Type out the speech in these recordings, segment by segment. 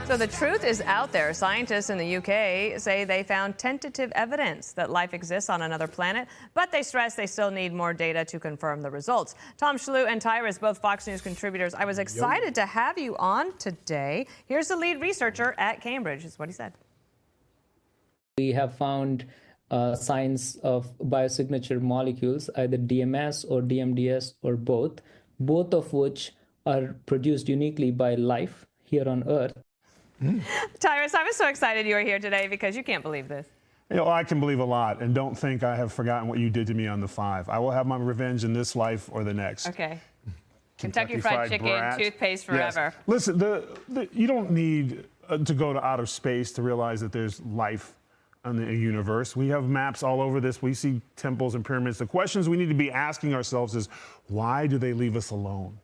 So the truth is out there. Scientists in the UK say they found tentative evidence that life exists on another planet, but they stress they still need more data to confirm the results. Tom Shillue and Tyrus, both Fox News contributors, I was excited to have you on today. Here's the lead researcher at Cambridge. This is what he said. We have found signs of biosignature molecules, either DMS or DMDS or both of which are produced uniquely by life here on Earth. Tyrus, I was so excited you were here today because you can't believe this. You know, I can believe a lot, and don't think I have forgotten what you did to me on the 5. I will have my revenge in this life or the next. Okay. Kentucky Fried Chicken, brat. toothpaste forever. Yes. Listen, you don't need to go to outer space to realize that there's life in the universe. We have maps all over this. We see temples and pyramids. The questions we need to be asking ourselves is, why do they leave us alone?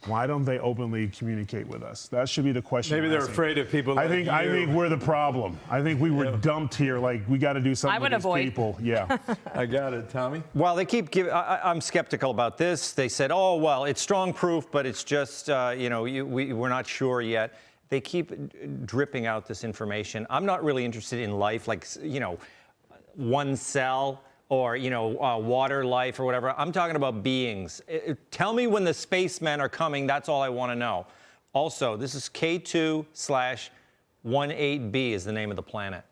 Why don't they openly communicate with us? That should be the question. Maybe they're afraid of people like you. I think we're the problem. I think we were dumped here. Like, we got to do something with these people. Yeah. I got it, Tommy. Well, they keep giving. I'm skeptical about this. They said, oh, well, it's strong proof, but it's just, we're not sure yet. They keep dripping out this information. I'm not really interested in life, like, one cell or, water life or whatever. I'm talking about beings. Tell me when the spacemen are coming. That's all I want to know. Also, this is K2/18b is the name of the planet.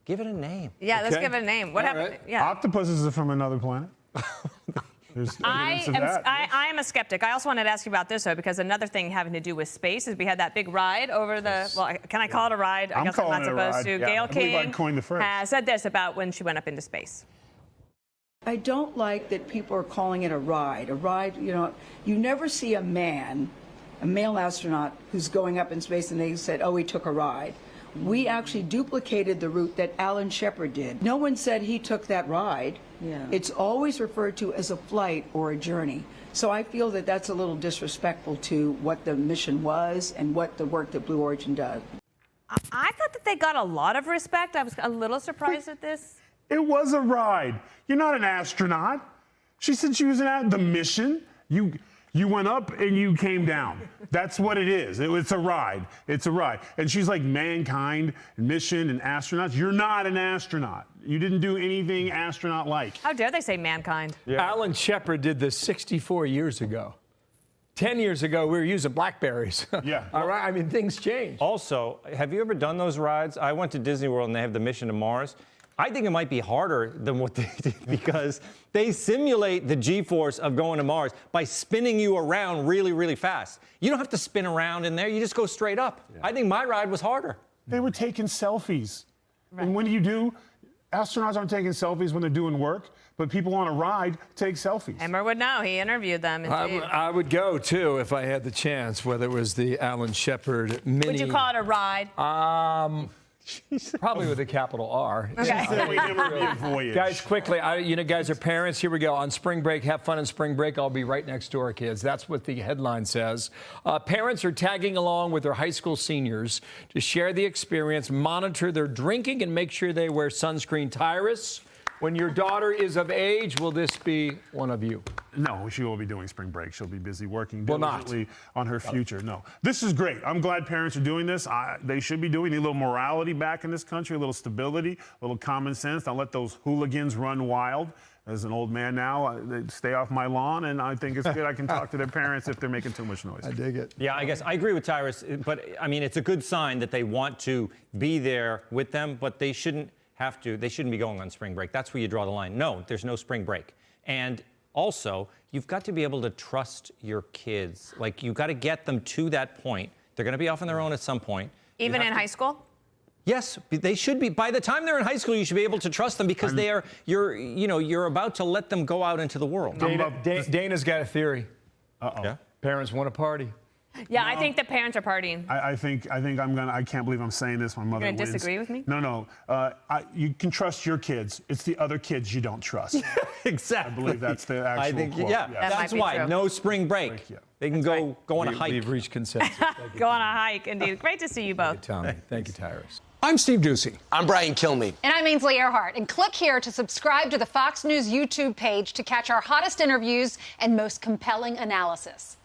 Give it a name. Yeah, let's give it a name. What happened? Right. Yeah. Octopuses are from another planet. I am a skeptic. I also wanted to ask you about this, though, because another thing having to do with space is we had that big ride over the, well, can I call it a ride? I guess I'm not supposed to. Gayle King has said this about when she went up into space. I don't like that people are calling it a ride. A ride, you never see a male astronaut who's going up in space and they said, oh, he took a ride. We actually duplicated the route that Alan Shepard did. No one said he took that ride. Yeah. It's always referred to as a flight or a journey. So I feel that that's a little disrespectful to what the mission was and what the work that Blue Origin does. I thought that they got a lot of respect. I was a little surprised at this. It was a ride. You're not an astronaut. She said she was the mission. You went up and you came down. That's what it is. It's a ride. It's a ride. And she's like mankind, mission, and astronauts. You're not an astronaut. You didn't do anything astronaut-like. How dare they say mankind? Yeah. Alan Shepard did this 64 years ago. 10 years ago, we were using Blackberries. Yeah. All right. I mean, things change. Also, have you ever done those rides? I went to Disney World and they have the mission to Mars. I think it might be harder than what they did because they simulate the G-force of going to Mars by spinning you around really, really fast. You don't have to spin around in there. You just go straight up. Yeah. I think my ride was harder. They were taking selfies. Right. And when you do, astronauts aren't taking selfies when they're doing work, but people on a ride take selfies. Emmer would know. He interviewed them. I would go, too, if I had the chance, whether it was the Alan Shepard mini. Would you call it a ride? Probably with a capital R. Okay. Guys, quickly, guys are parents. Here we go. On spring break, have fun in spring break. I'll be right next door, kids. That's what the headline says. Parents are tagging along with their high school seniors to share the experience, monitor their drinking, and make sure they wear sunscreen. Tyrus, when your daughter is of age, will this be one of you? No, she will be doing spring break. She'll be busy working diligently on her future. No, this is great. I'm glad parents are doing this. They should be doing a little morality back in this country, a little stability, a little common sense. Don't let those hooligans run wild. As an old man now, they stay off my lawn, and I think it's good I can talk to their parents if they're making too much noise. I dig it. Yeah, I guess I agree with Tyrus, but I mean, it's a good sign that they want to be there with them, but they shouldn't have to. They shouldn't be going on spring break. That's where you draw the line. No, there's no spring break. And also, you've got to be able to trust your kids. Like, you've got to get them to that point. They're going to be off on their own at some point. Even in high school? Yes, they should be. By the time they're in high school, you should be able to trust them because you're about to let them go out into the world. Dana's got a theory. Uh-oh. Yeah? Parents want to party. Yeah, no. I think the parents are partying. I think I can't believe I'm saying this. My mother wins. You're gonna disagree with me? No. You can trust your kids. It's the other kids you don't trust. Exactly. I believe that's the actual quote. Yeah, that's why. True. No spring break. They can go on a hike. We've reached consensus. Go on a hike, indeed. Great to see you both. Thank you, Tommy. Thank you, Tyrus. I'm Steve Ducey. I'm Brian Kilmeade. And I'm Ainsley Earhart. And click here to subscribe to the Fox News YouTube page to catch our hottest interviews and most compelling analysis.